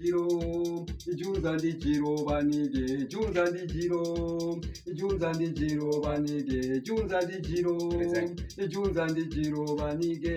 jiro junza ndi jiro vanige junza ndi jiro vanige junza ndi jiro vanige.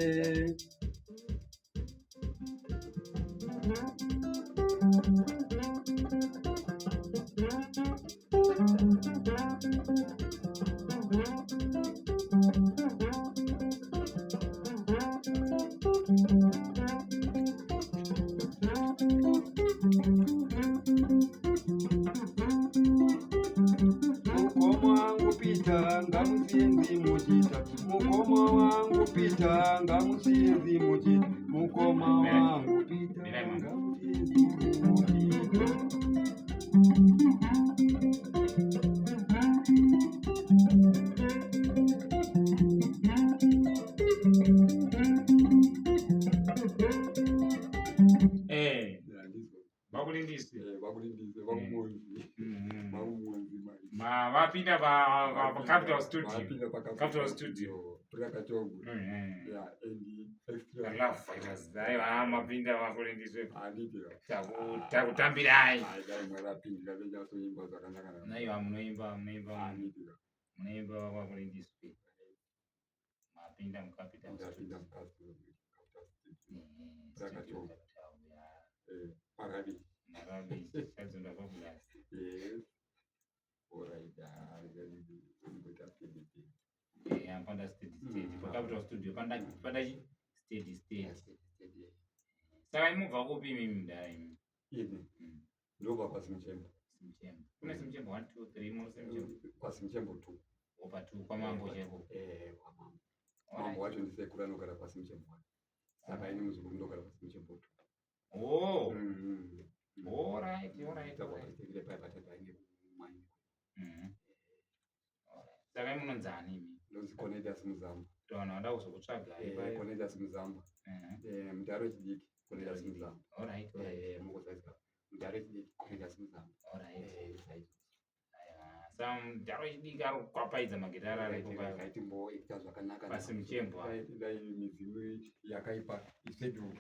Mukoma wangu pita ngamusienzi mujita mukoma wangu pita ngamusienzi mujita. Bakulindise vapinda Capital Studio mapinda vakulindiswe takutambirai naiva munoimba vakulindiswe mapinda muCapital Marabi kazonda babulasi. Yes. Alright. Panda steady. Capital Studio panda steady. Saka imubva kupi mimi mdai? Ndobva paSimchemba. Kuna Simchemba 1 2 3 mo Simchemba. paSimchemba 2. Opa 2 kwa mambo cheko. Kwamambo. Mambo wacho ndisekuru anogara paSimchemba 1. Saka ini muzukuru ndogara paSimchemba 2. Oh. Alright. Saka munonzani imi? Ndonzi Cornelius Muzamba. Ndona nda kuzokutsvaga ipapo. Cornelius Muzamba. Mudharo chidiki Cornelius Muzamba. Alright. Mukozaiska. Mudharo chidiki Cornelius Muzamba. Alright. Saka mudharo chidiki ari kwapaidza magitara ari kupa. Kaiti mbo ita zvakanaka. paSimchemba. Dai midzimu yakaipa isedhu.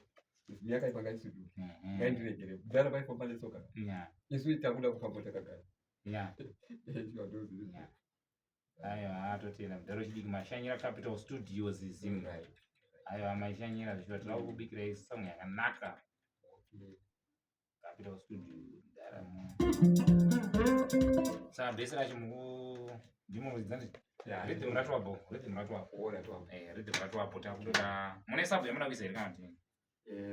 Yakaipa ngaisidu. Ngaindiregere. Mudhara vaifamba netsoka. Isu takuda kufamba takagara. Aiwa atotenda mudharo chidiki mashanyira Capital Studios zimu. Aiwa maishanyira zvichwa tiri kubikira song yakanaka. Capital Studio mudharamo. Saka bhesi racho ndimuridzani. Rhythm ratwapo. Rhythm ratwapo takuda. Mune sub yamuda kuisa here kana kuti?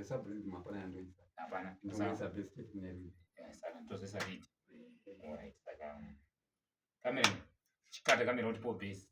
Sub rhythm hapana yandoisa. Hapana. Ndoisa best name. Saka ndozesa rhythm. Alright. Saka kamera chikata kamera kuti po base.